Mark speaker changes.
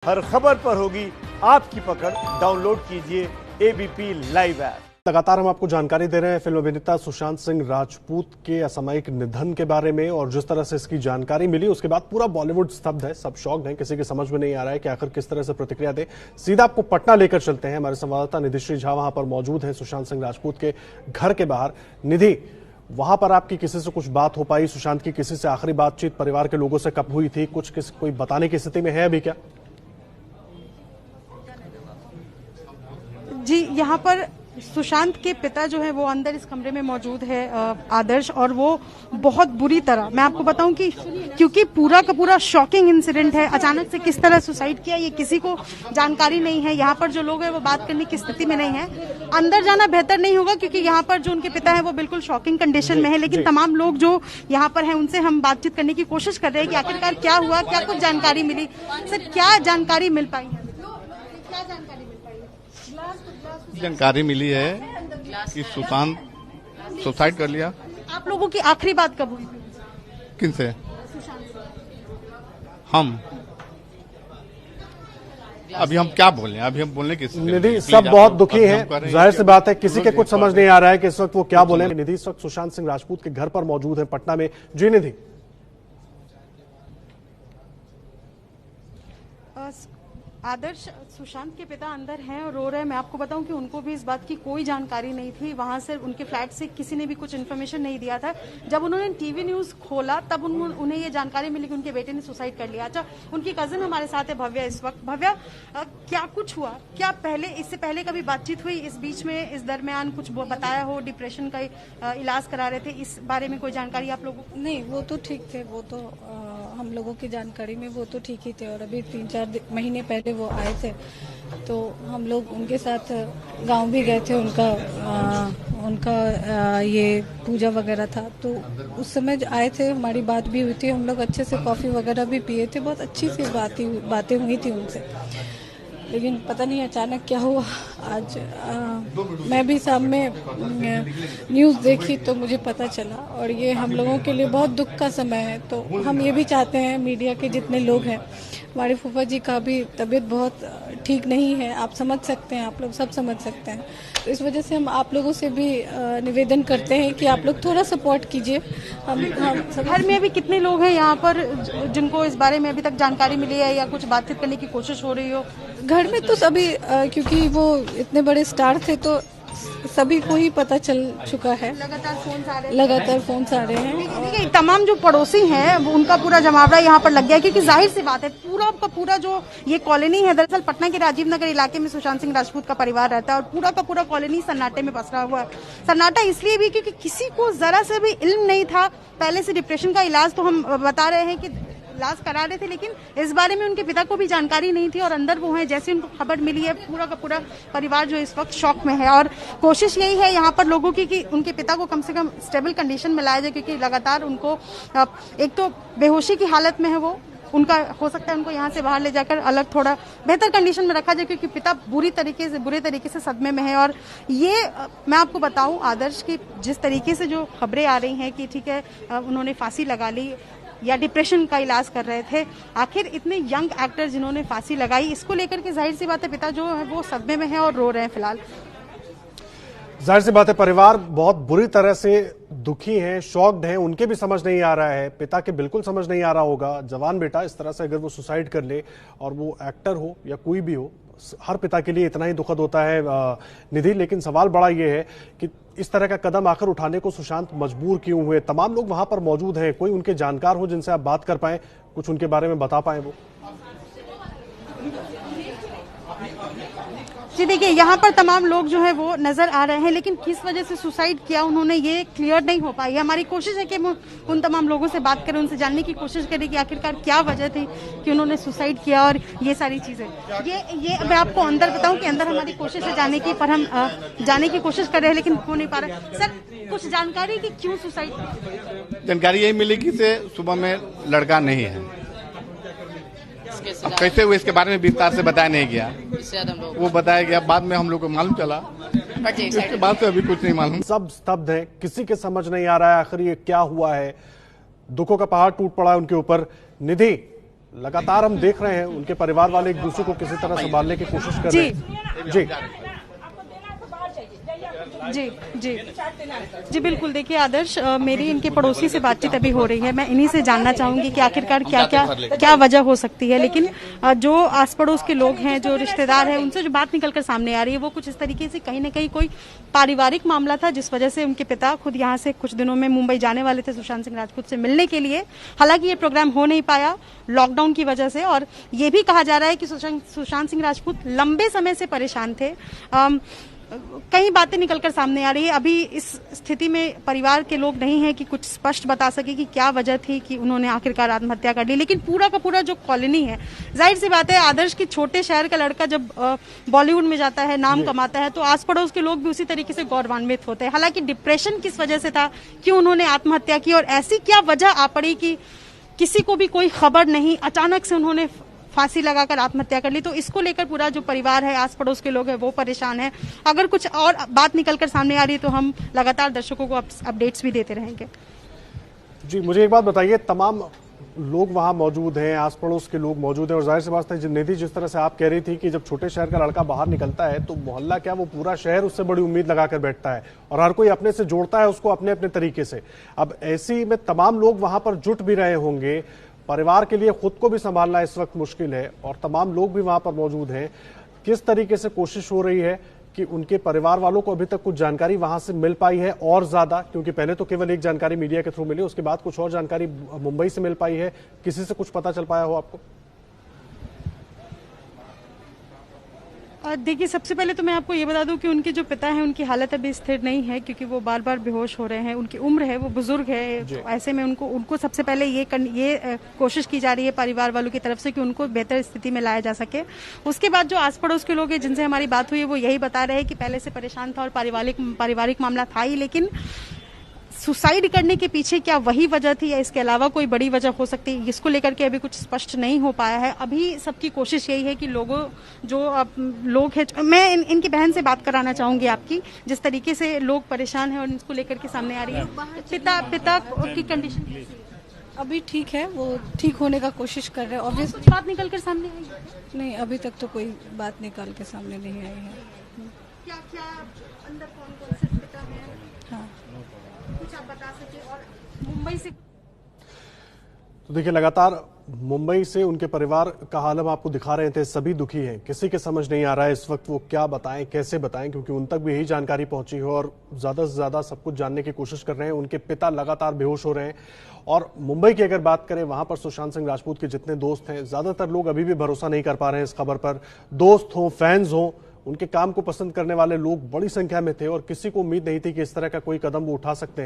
Speaker 1: हर खबर पर होगी आपकी पकड़। डाउनलोड कीजिए एबीपी लाइव ऐप।
Speaker 2: लगातार हम आपको जानकारी दे रहे हैं फिल्म अभिनेता सुशांत सिंह राजपूत के असामयिक निधन के बारे में, और जिस तरह से इसकी जानकारी मिली उसके बाद पूरा बॉलीवुड स्तब्ध है। सब शॉक्ड हैं, किसी के समझ में नहीं आ रहा है कि आखिर किस तरह से प्रतिक्रिया दे। सीधा आपको पटना लेकर चलते हैं। हमारे संवाददाता निधिश्री झा वहां पर मौजूद हैं, सुशांत सिंह राजपूत के घर के बाहर। निधि, वहां पर आपकी किसी से कुछ बात हो पाई? सुशांत की किसी से आखिरी बातचीत परिवार के लोगों से कब हुई थी? कोई बताने की स्थिति में है अभी क्या?
Speaker 3: जी, यहाँ पर सुशांत के पिता जो है वो अंदर इस कमरे में मौजूद है आदर्श, और वो बहुत बुरी तरह, मैं आपको बताऊं कि क्योंकि पूरा का पूरा शॉकिंग इंसिडेंट है। अचानक से किस तरह सुसाइड किया ये किसी को जानकारी नहीं है। यहाँ पर जो लोग हैं वो बात करने की स्थिति में नहीं है। अंदर जाना बेहतर नहीं होगा क्योंकि यहाँ पर जो उनके पिता है वो बिल्कुल शॉकिंग कंडीशन में है। लेकिन तमाम लोग जो यहाँ पर है उनसे हम बातचीत करने की कोशिश कर रहे हैं कि आखिरकार क्या हुआ, क्या कुछ जानकारी मिली। सर, क्या जानकारी मिल पाई है? क्या जानकारी मिल पाई है?
Speaker 4: जानकारी मिली है कि सुशांत सुसाइड कर लिया।
Speaker 3: आप लोगों की आखिरी बात कब हुई?
Speaker 4: किनसे? हम अभी हम क्या बोलें? अभी हम बोलने की
Speaker 2: निधि, सब बहुत दुखी हैं। जाहिर सी बात है किसी के कुछ समझ नहीं आ रहा है कि इस वक्त वो क्या बोले। निधि इस वक्त सुशांत सिंह राजपूत के घर पर मौजूद है पटना में। जी निधि।
Speaker 3: आदर्श, सुशांत के पिता अंदर हैं और रो रहे हैं। मैं आपको बताऊं कि उनको भी इस बात की कोई जानकारी नहीं थी। वहां से उनके फ्लैट से किसी ने भी कुछ इन्फॉर्मेशन नहीं दिया था। जब उन्होंने टीवी न्यूज खोला तब उन्हें ये जानकारी मिली कि उनके बेटे ने सुसाइड कर लिया। अच्छा, उनकी कजिन हमारे साथ है भव्या इस वक्त। भव्या, क्या कुछ हुआ? क्या इससे पहले कभी बातचीत हुई? इस बीच में, इस दरमियान कुछ बताया हो? डिप्रेशन का इलाज करा रहे थे, इस बारे में कोई जानकारी आप लोगों को?
Speaker 5: नहीं, वो तो ठीक थे। वो तो हम लोगों की जानकारी में वो तो ठीक ही थे। और अभी 3-4 महीने पहले वो आए थे तो हम लोग उनके साथ गांव भी गए थे। उनका ये पूजा वगैरह था तो उस समय आए थे, हमारी बात भी हुई थी। हम लोग अच्छे से कॉफ़ी वगैरह भी पिए थे, बहुत अच्छी सी बातें हुई थी उनसे। लेकिन पता नहीं अचानक क्या हुआ आज। मैं भी शाम में न्यूज़ देखी तो मुझे पता चला, और ये हम लोगों के लिए बहुत दुख का समय है। तो हम ये भी चाहते हैं, मीडिया के जितने लोग हैं, हमारे फूफा जी का भी तबीयत बहुत ठीक नहीं है, आप समझ सकते हैं, आप लोग सब समझ सकते हैं। तो इस वजह से हम आप लोगों से भी निवेदन करते हैं कि आप लोग थोड़ा सपोर्ट कीजिए। हम
Speaker 3: घर में अभी कितने लोग हैं यहाँ पर जिनको इस बारे में अभी तक जानकारी मिली है या कुछ बातचीत करने की कोशिश हो रही हो?
Speaker 5: घर में तो सभी, क्योंकि वो इतने बड़े स्टार थे तो सभी को ही पता चल चुका है। लगातार फोन आ रहे हैं।
Speaker 3: देखिए, तमाम जो पड़ोसी हैं उनका पूरा जमावड़ा यहाँ पर लग गया है क्योंकि जाहिर सी बात है पूरा का पूरा जो ये कॉलोनी है, दरअसल पटना के राजीव नगर इलाके में सुशांत सिंह राजपूत का परिवार रहता है और पूरा का पूरा कॉलोनी सन्नाटे में पसरा हुआ है। सन्नाटा इसलिए भी क्योंकि किसी को जरा से भी इल्म नहीं था। पहले से डिप्रेशन का इलाज तो हम बता रहे हैं कि इलाज करा रहे थे, लेकिन इस बारे में उनके पिता को भी जानकारी नहीं थी और अंदर वो हैं। जैसे उनको खबर मिली है, पूरा का पूरा परिवार जो इस वक्त शॉक में है। और कोशिश यही है यहाँ पर लोगों की कि उनके पिता को कम से कम स्टेबल कंडीशन में लाया जाए, क्योंकि लगातार उनको एक तो बेहोशी की हालत में है वो, उनका हो सकता है उनको यहाँ से बाहर ले जाकर अलग थोड़ा बेहतर कंडीशन में रखा जाए, क्योंकि पिता बुरे तरीके से सदमे में है। और ये मैं आपको बताऊं आदर्श की जिस तरीके से जो खबरें आ रही हैं कि ठीक है उन्होंने फांसी लगा ली या डिप्रेशन का इलाज कर रहे थे, आखिर इतने यंग एक्टर जिन्होंने फांसी लगाई, इसको लेकर के जाहिर सी बात है पिता जो है वो सदमे में है और रो रहे हैं फिलहाल।
Speaker 2: जाहिर सी बात है परिवार बहुत बुरी तरह से दुखी हैं, शॉक्ड हैं। उनके भी समझ नहीं आ रहा है, पिता के बिल्कुल समझ नहीं आ रहा होगा। जवान बेटा इस तरह से अगर वो सुसाइड कर ले, और वो एक्टर हो या कोई भी हो, हर पिता के लिए इतना ही दुखद होता है निधि। लेकिन सवाल बड़ा ये है कि इस तरह का कदम आखिर उठाने को सुशांत मजबूर क्यों हुए? तमाम लोग वहां पर मौजूद हैं, कोई उनके जानकार हो जिनसे आप बात कर पाए, कुछ उनके बारे में बता पाए वो?
Speaker 3: जी देखिए, यहाँ पर तमाम लोग जो है वो नजर आ रहे हैं, लेकिन किस वजह से सुसाइड किया उन्होंने ये क्लियर नहीं हो पाई। हमारी कोशिश है कि हम उन तमाम लोगों से बात करें, उनसे जानने की कोशिश करें कि आखिरकार क्या वजह थी कि उन्होंने सुसाइड किया और ये सारी चीजें। ये मैं आपको अंदर बताऊं कि अंदर हमारी कोशिश है जाने की, पर हम जाने की कोशिश कर रहे हैं लेकिन हो नहीं पा रहा। सर, कुछ जानकारी कि क्यों सुसाइड?
Speaker 4: जानकारी यही मिली कि सुबह में लड़का नहीं है। अब कैसे हुए इसके बारे में विस्तार से बताया नहीं गया, वो बताया गया बाद में, हम लोग को मालूम चला। इसके बाद से अभी कुछ नहीं मालूम।
Speaker 2: सब स्तब्ध है, किसी के समझ नहीं आ रहा है आखिर ये क्या हुआ है। दुखों का पहाड़ टूट पड़ा है उनके ऊपर। निधि, लगातार हम देख रहे हैं उनके परिवार वाले एक दूसरे को किसी तरह संभालने की कोशिश कर रहे हैं। जी
Speaker 3: जी जी जी बिल्कुल। देखिए आदर्श, मेरी इनके पड़ोसी से बातचीत अभी हो रही है। मैं इन्हीं से जानना चाहूंगी कि आखिरकार क्या वजह हो सकती है। लेकिन जो आस पड़ोस के लोग हैं, जो रिश्तेदार हैं, उनसे जो बात निकलकर सामने आ रही है वो कुछ इस तरीके से कहीं ना कहीं कोई पारिवारिक मामला था, जिस वजह से उनके पिता खुद यहाँ से कुछ दिनों में मुंबई जाने वाले थे सुशांत सिंह राजपूत से मिलने के लिए। हालांकि ये प्रोग्राम हो नहीं पाया लॉकडाउन की वजह से, और ये भी कहा जा रहा है कि सुशांत सिंह राजपूत लंबे समय से परेशान थे। कई बातें निकलकर सामने आ रही है। अभी इस स्थिति में परिवार के लोग नहीं हैं कि कुछ स्पष्ट बता सके कि क्या वजह थी कि उन्होंने आखिरकार आत्महत्या कर ली। लेकिन पूरा का पूरा जो कॉलोनी है, जाहिर सी बात है आदर्श की छोटे शहर का लड़का जब बॉलीवुड में जाता है, नाम कमाता है, तो आस पड़ोस के लोग भी उसी तरीके से गौरवान्वित होते हैं। हालांकि डिप्रेशन किस वजह से था, क्यों उन्होंने आत्महत्या की, और ऐसी क्या वजह आ पड़ी कि किसी को भी कोई खबर नहीं, अचानक से उन्होंने फांसी लगाकर आत्महत्या कर ली। तो इसको लेकर पूरा जो परिवार है, आस पड़ोस के लोग हैं, वो परेशान है। अगर कुछ और बात निकलकर सामने आ रही है तो हम लगातार दर्शकों को अपडेट्स भी देते रहेंगे।
Speaker 2: जी मुझे एक बात बताइए, तमाम लोग वहां मौजूद हैं, आस पड़ोस के लोग मौजूद हैं, और जाहिर सी बात है निधि, जिस तरह से आप कह रही थी कि जब छोटे शहर का लड़का बाहर निकलता है तो मोहल्ला क्या, वो पूरा शहर उससे बड़ी उम्मीद लगाकर बैठता है और हर कोई अपने से जोड़ता है उसको अपने अपने तरीके से। अब ऐसी में तमाम लोग वहां पर जुट भी रहे होंगे, परिवार के लिए खुद को भी संभालना इस वक्त मुश्किल है और तमाम लोग भी वहां पर मौजूद हैं। किस तरीके से कोशिश हो रही है कि उनके परिवार वालों को अभी तक कुछ जानकारी वहां से मिल पाई है और ज्यादा, क्योंकि पहले तो केवल एक जानकारी मीडिया के थ्रू मिली, उसके बाद कुछ और जानकारी मुंबई से मिल पाई है, किसी से कुछ पता चल पाया हो आपको?
Speaker 3: देखिए, सबसे पहले तो मैं आपको ये बता दूं कि उनके जो पिता हैं उनकी हालत अभी स्थिर नहीं है, क्योंकि वो बार बार बेहोश हो रहे हैं। उनकी उम्र है, वो बुजुर्ग है, तो ऐसे में उनको सबसे पहले ये कोशिश की जा रही है परिवार वालों की तरफ से कि उनको बेहतर स्थिति में लाया जा सके। उसके बाद जो आस पड़ोस के लोग हैं जिनसे हमारी बात हुई है वो यही बता रहे हैं कि पहले से परेशान था और पारिवारिक मामला था ही, लेकिन सुसाइड करने के पीछे क्या वही वजह थी या इसके अलावा कोई बड़ी वजह हो सकती है, इसको लेकर के अभी कुछ स्पष्ट नहीं हो पाया है। अभी सबकी कोशिश यही है कि लोग हैं, मैं इनकी बहन से बात कराना चाहूंगी आपकी, जिस तरीके से लोग परेशान हैं और इसको लेकर के सामने आ रही है। पिता की कंडीशन
Speaker 5: अभी ठीक है, वो ठीक होने का कोशिश कर रहे हैं। ऑब्वियस
Speaker 3: कुछ बात निकल कर सामने आई है?
Speaker 5: नहीं, अभी तक तो कोई बात निकाल के सामने नहीं आई है।
Speaker 3: क्या अंदर कौन से पिता है?
Speaker 5: हाँ,
Speaker 3: कुछ आप बता सके। और मुंबई से
Speaker 2: तो देखिए, लगातार मुंबई से उनके परिवार का हाल हम आपको दिखा रहे थे, सभी दुखी हैं, किसी के समझ नहीं आ रहा है इस वक्त वो क्या बताएं, कैसे बताएं, क्योंकि उन तक भी यही जानकारी पहुंची हो और ज्यादा से ज्यादा सब कुछ जानने की कोशिश कर रहे हैं। उनके पिता लगातार बेहोश हो रहे हैं और मुंबई की अगर बात करें, वहां पर सुशांत सिंह राजपूत के जितने दोस्त हैं, ज्यादातर लोग अभी भी भरोसा नहीं कर पा रहे हैं इस खबर पर। दोस्त हों, फैंस हों, उनके काम को पसंद करने वाले लोग बड़ी संख्या में थे और किसी को उम्मीद नहीं थी कि इस तरह का कोई कदम वो उठा सकते हैं।